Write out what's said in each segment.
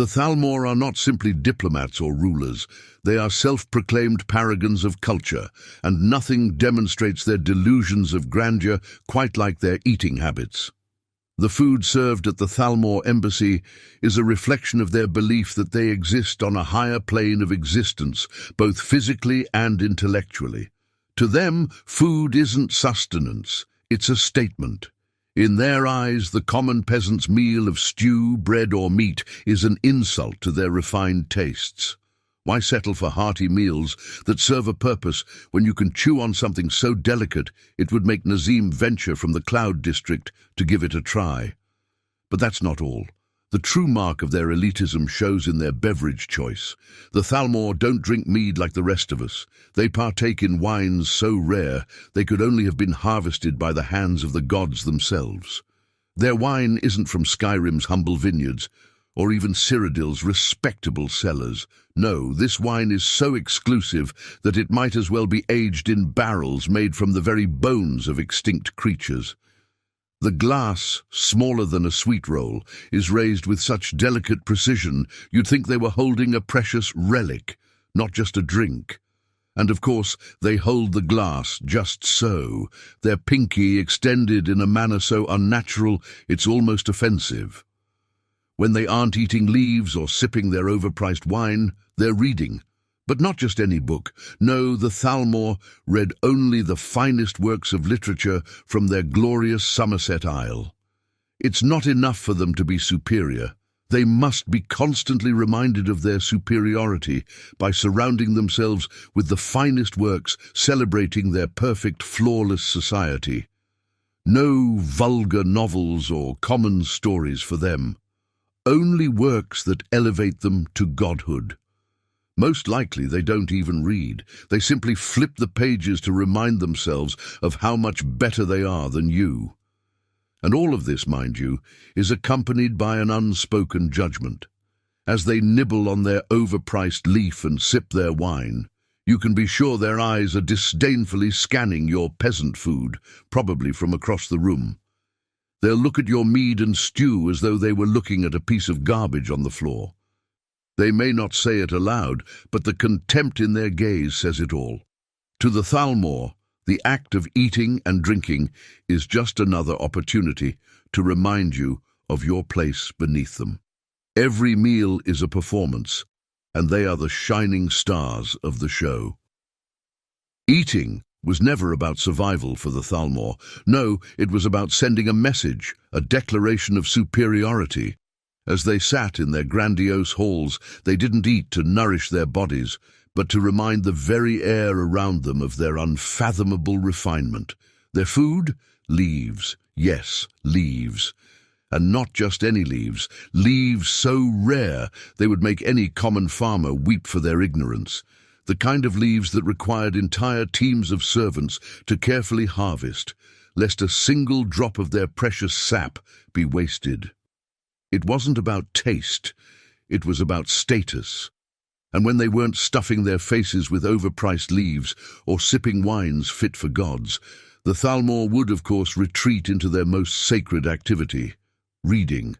The Thalmor are not simply diplomats or rulers. They are self-proclaimed paragons of culture, and nothing demonstrates their delusions of grandeur quite like their eating habits. The food served at the Thalmor embassy is a reflection of their belief that they exist on a higher plane of existence, both physically and intellectually. To them, food isn't sustenance, it's a statement. In their eyes, the common peasant's meal of stew, bread or meat is an insult to their refined tastes. Why settle for hearty meals that serve a purpose when you can chew on something so delicate it would make Nazim venture from the Cloud District to give it a try? But that's not all. The true mark of their elitism shows in their beverage choice. The Thalmor don't drink mead like the rest of us. They partake in wines so rare they could only have been harvested by the hands of the gods themselves. Their wine isn't from Skyrim's humble vineyards, or even Cyrodiil's respectable cellars. No, this wine is so exclusive that it might as well be aged in barrels made from the very bones of extinct creatures. The glass, smaller than a sweet roll, is raised with such delicate precision you'd think they were holding a precious relic, not just a drink. And of course, they hold the glass just so, their pinky extended in a manner so unnatural it's almost offensive. When they aren't eating leaves or sipping their overpriced wine, they're reading. But not just any book. No, the Thalmor read only the finest works of literature from their glorious Somerset Isle. It's not enough for them to be superior. They must be constantly reminded of their superiority by surrounding themselves with the finest works celebrating their perfect, flawless society. No vulgar novels or common stories for them. Only works that elevate them to godhood. Most likely they don't even read. They simply flip the pages to remind themselves of how much better they are than you. And all of this, mind you, is accompanied by an unspoken judgment. As they nibble on their overpriced leaf and sip their wine, you can be sure their eyes are disdainfully scanning your peasant food, probably from across the room. They'll look at your mead and stew as though they were looking at a piece of garbage on the floor. They may not say it aloud, but the contempt in their gaze says it all. To the Thalmor, the act of eating and drinking is just another opportunity to remind you of your place beneath them. Every meal is a performance, and they are the shining stars of the show. Eating was never about survival for the Thalmor. No, it was about sending a message, a declaration of superiority. As they sat in their grandiose halls, they didn't eat to nourish their bodies, but to remind the very air around them of their unfathomable refinement. Their food? Leaves. Yes, leaves. And not just any leaves. Leaves so rare they would make any common farmer weep for their ignorance. The kind of leaves that required entire teams of servants to carefully harvest, lest a single drop of their precious sap be wasted. It wasn't about taste, it was about status. And when they weren't stuffing their faces with overpriced leaves or sipping wines fit for gods, the Thalmor would, of course, retreat into their most sacred activity, reading.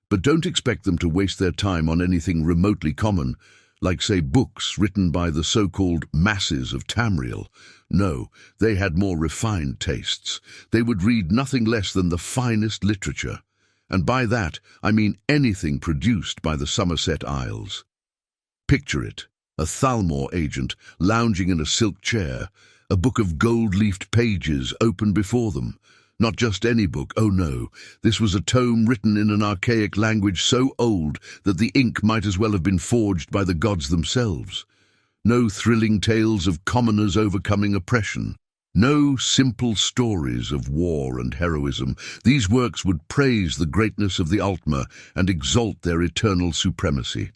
But don't expect them to waste their time on anything remotely common, like, say, books written by the so-called masses of Tamriel. No, they had more refined tastes. They would read nothing less than the finest literature. And by that, I mean anything produced by the Somerset Isles. Picture it, a Thalmor agent lounging in a silk chair, a book of gold-leafed pages open before them. Not just any book, oh no, this was a tome written in an archaic language so old that the ink might as well have been forged by the gods themselves. No thrilling tales of commoners overcoming oppression. No simple stories of war and heroism. These works would praise the greatness of the Aldmeri and exalt their eternal supremacy.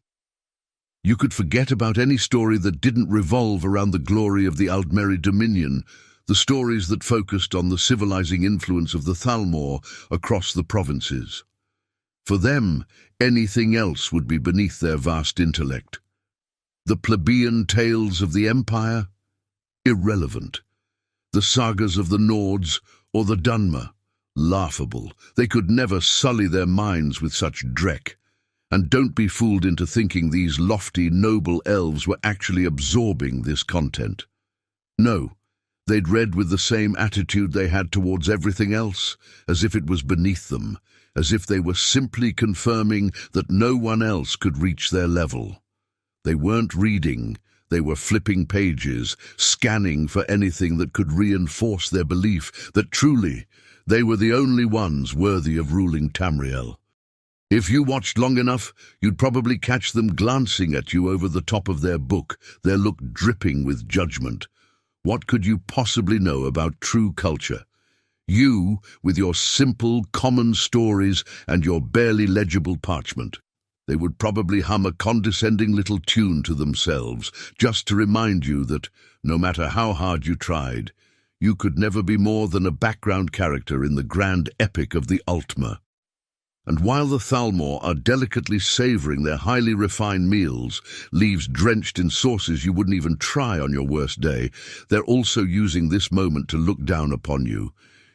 You could forget about any story that didn't revolve around the glory of the Aldmeri Dominion, the stories that focused on the civilizing influence of the Thalmor across the provinces. For them, anything else would be beneath their vast intellect. The plebeian tales of the empire? Irrelevant. The sagas of the Nords or the Dunmer? Laughable. They could never sully their minds with such dreck. And don't be fooled into thinking these lofty, noble elves were actually absorbing this content. No, they'd read with the same attitude they had towards everything else, as if it was beneath them, as if they were simply confirming that no one else could reach their level. They weren't reading, they were flipping pages, scanning for anything that could reinforce their belief that truly they were the only ones worthy of ruling Tamriel. If you watched long enough, you'd probably catch them glancing at you over the top of their book, their look dripping with judgment. What could you possibly know about true culture? You, with your simple, common stories and your barely legible parchment. They would probably hum a condescending little tune to themselves, just to remind you that, no matter how hard you tried, you could never be more than a background character in the grand epic of the Aldmeri. And while the Thalmor are delicately savoring their highly refined meals, leaves drenched in sauces you wouldn't even try on your worst day, they're also using this moment to look down upon you.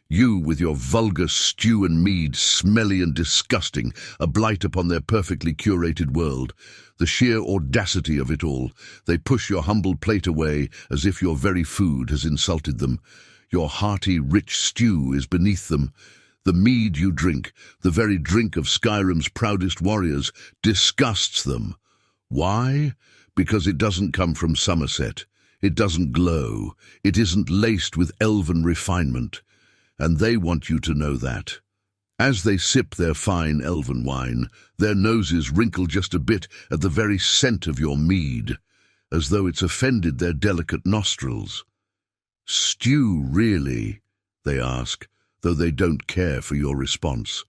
You, with your vulgar stew and mead, smelly and disgusting, a blight upon their perfectly curated world. The sheer audacity of it all. They push your humble plate away as if your very food has insulted them. Your hearty, rich stew is beneath them. The mead you drink, the very drink of Skyrim's proudest warriors, disgusts them. Why? Because it doesn't come from Somerset. It doesn't glow. It isn't laced with elven refinement. And they want you to know that. As they sip their fine elven wine, their noses wrinkle just a bit at the very scent of your mead, as though it's offended their delicate nostrils. Stew, really? They ask, though they don't care for your response.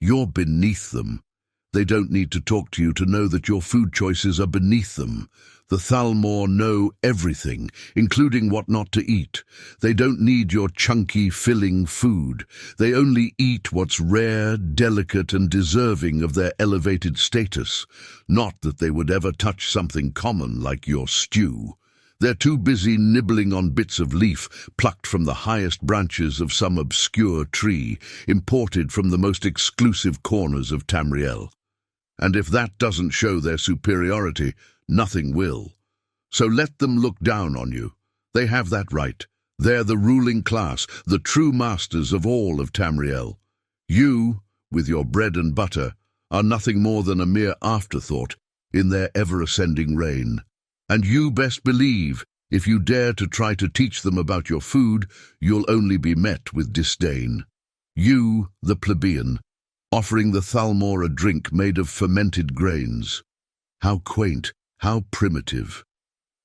You're beneath them. They don't need to talk to you to know that your food choices are beneath them. The Thalmor know everything, including what not to eat. They don't need your chunky, filling food. They only eat what's rare, delicate, and deserving of their elevated status. Not that they would ever touch something common like your stew. They're too busy nibbling on bits of leaf plucked from the highest branches of some obscure tree, imported from the most exclusive corners of Tamriel. And if that doesn't show their superiority, nothing will. So let them look down on you. They have that right. They're the ruling class, the true masters of all of Tamriel. You, with your bread and butter, are nothing more than a mere afterthought in their ever-ascending reign. And you best believe, if you dare to try to teach them about your food, you'll only be met with disdain. You, the plebeian, offering the Thalmor a drink made of fermented grains. How quaint, how primitive.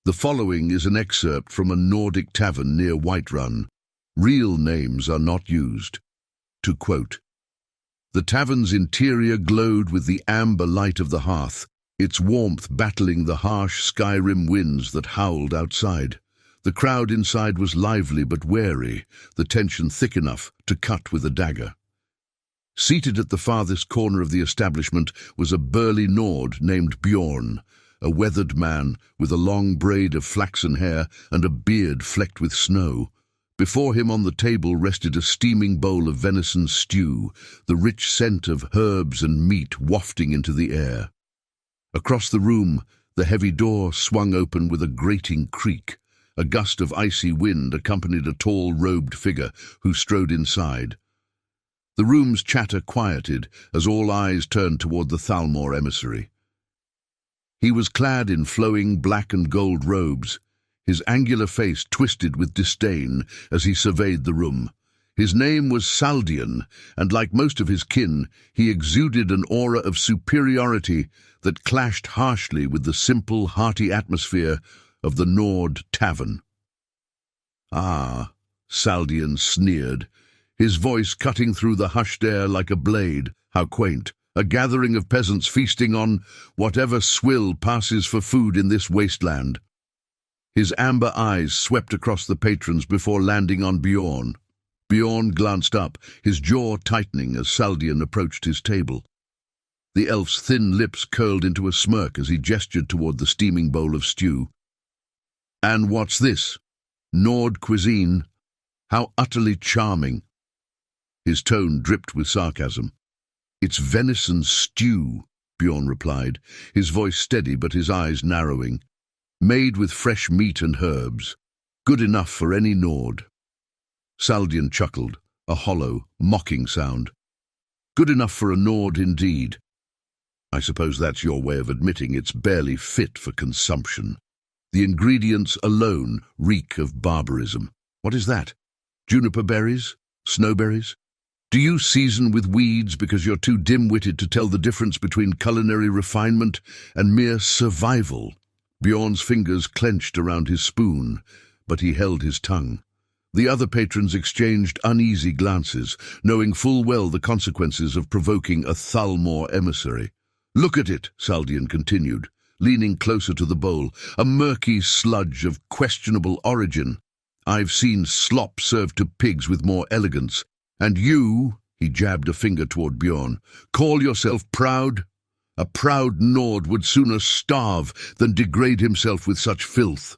The following is an excerpt from a Nordic tavern near Whiterun. Real names are not used. To quote, "The tavern's interior glowed with the amber light of the hearth, its warmth battling the harsh Skyrim winds that howled outside. The crowd inside was lively but wary, the tension thick enough to cut with a dagger. Seated at the farthest corner of the establishment was a burly Nord named Bjorn, a weathered man with a long braid of flaxen hair and a beard flecked with snow. Before him on the table rested a steaming bowl of venison stew, the rich scent of herbs and meat wafting into the air. Across the room, the heavy door swung open with a grating creak. A gust of icy wind accompanied a tall, robed figure who strode inside. The room's chatter quieted as all eyes turned toward the Thalmor emissary. He was clad in flowing black and gold robes, his angular face twisted with disdain as he surveyed the room. His name was Saldian, and like most of his kin, he exuded an aura of superiority that clashed harshly with the simple, hearty atmosphere of the Nord tavern. "Ah," Saldian sneered, his voice cutting through the hushed air like a blade. "How quaint. A gathering of peasants feasting on whatever swill passes for food in this wasteland." His amber eyes swept across the patrons before landing on Bjorn. Bjorn glanced up, his jaw tightening as Saldian approached his table. The elf's thin lips curled into a smirk as he gestured toward the steaming bowl of stew. "And what's this? Nord cuisine? How utterly charming." His tone dripped with sarcasm. "It's venison stew," Bjorn replied, his voice steady but his eyes narrowing. Made with fresh meat and herbs. Good enough for any Nord. Saldian chuckled, a hollow, mocking sound. Good enough for a Nord indeed. I suppose that's your way of admitting it's barely fit for consumption. The ingredients alone reek of barbarism. What is that? Juniper berries? Snowberries? Do you season with weeds because you're too dim-witted to tell the difference between culinary refinement and mere survival? Bjorn's fingers clenched around his spoon, but he held his tongue. The other patrons exchanged uneasy glances, knowing full well the consequences of provoking a Thalmor emissary. Look at it, Saldian continued, leaning closer to the bowl, a murky sludge of questionable origin. I've seen slop served to pigs with more elegance. And you, he jabbed a finger toward Bjorn, call yourself proud? A proud Nord would sooner starve than degrade himself with such filth.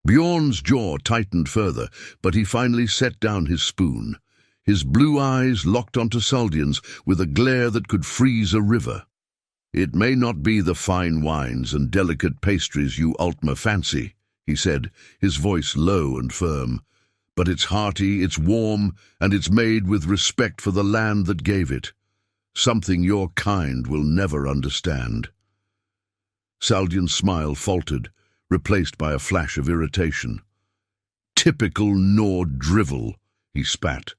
Bjorn's jaw tightened further, but he finally set down his spoon. His blue eyes locked onto Saldian's with a glare that could freeze a river. It may not be the fine wines and delicate pastries you Aldmeri fancy, he said, his voice low and firm. But it's hearty, it's warm, and it's made with respect for the land that gave it. Something your kind will never understand. Saldian's smile faltered, replaced by a flash of irritation. Typical Nord drivel, he spat,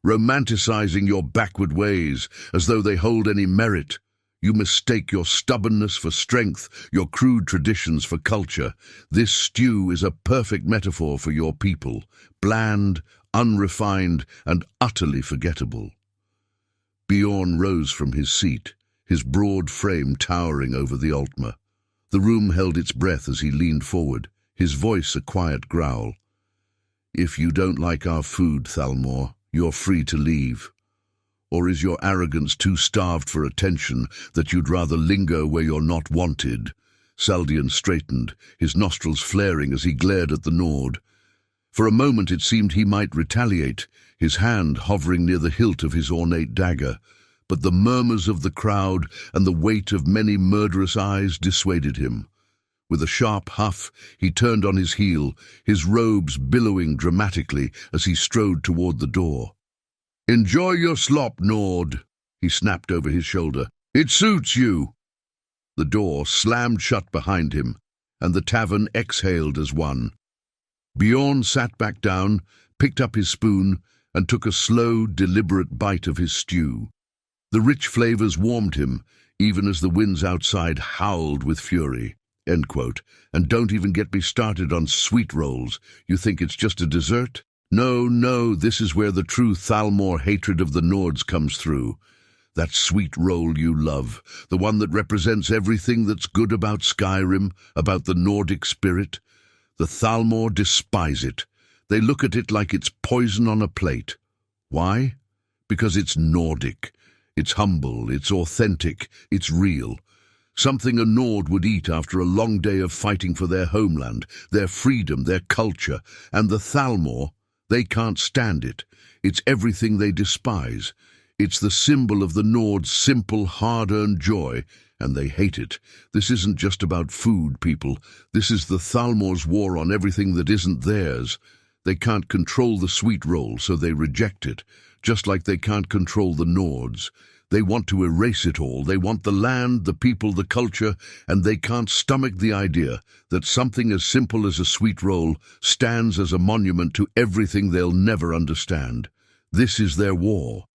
romanticizing your backward ways as though they hold any merit. You mistake your stubbornness for strength, your crude traditions for culture. This stew is a perfect metaphor for your people, bland, unrefined, and utterly forgettable. Bjorn rose from his seat, his broad frame towering over the Aldmeri. The room held its breath as he leaned forward, his voice a quiet growl. If you don't like our food, Thalmor, you're free to leave. Or is your arrogance too starved for attention that you'd rather linger where you're not wanted? Saldian straightened, his nostrils flaring as he glared at the Nord. For a moment it seemed he might retaliate, his hand hovering near the hilt of his ornate dagger, but the murmurs of the crowd and the weight of many murderous eyes dissuaded him. With a sharp huff, he turned on his heel, his robes billowing dramatically as he strode toward the door. "Enjoy your slop, Nord," he snapped over his shoulder. "It suits you." The door slammed shut behind him, and the tavern exhaled as one. Bjorn sat back down, picked up his spoon, and took a slow, deliberate bite of his stew. The rich flavors warmed him, even as the winds outside howled with fury. End quote. And don't even get me started on sweet rolls. You think it's just a dessert? No, this is where the true Thalmor hatred of the Nords comes through. That sweet roll you love, the one that represents everything that's good about Skyrim, about the Nordic spirit. The Thalmor despise it. They look at it like it's poison on a plate. Why? Because it's Nordic. It's humble, it's authentic, it's real. Something a Nord would eat after a long day of fighting for their homeland, their freedom, their culture. And the Thalmor, they can't stand it. It's everything they despise. It's the symbol of the Nord's simple, hard-earned joy, and they hate it. This isn't just about food, people. This is the Thalmor's war on everything that isn't theirs. They can't control the sweet roll, so they reject it, just like they can't control the Nords. They want to erase it all. They want the land, the people, the culture, and they can't stomach the idea that something as simple as a sweet roll stands as a monument to everything they'll never understand. This is their war.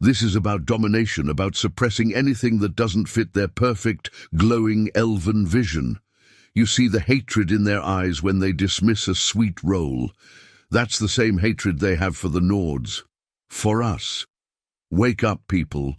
This is about domination, about suppressing anything that doesn't fit their perfect, glowing, elven vision. You see the hatred in their eyes when they dismiss a sweet roll. That's the same hatred they have for the Nords. For us. Wake up, people.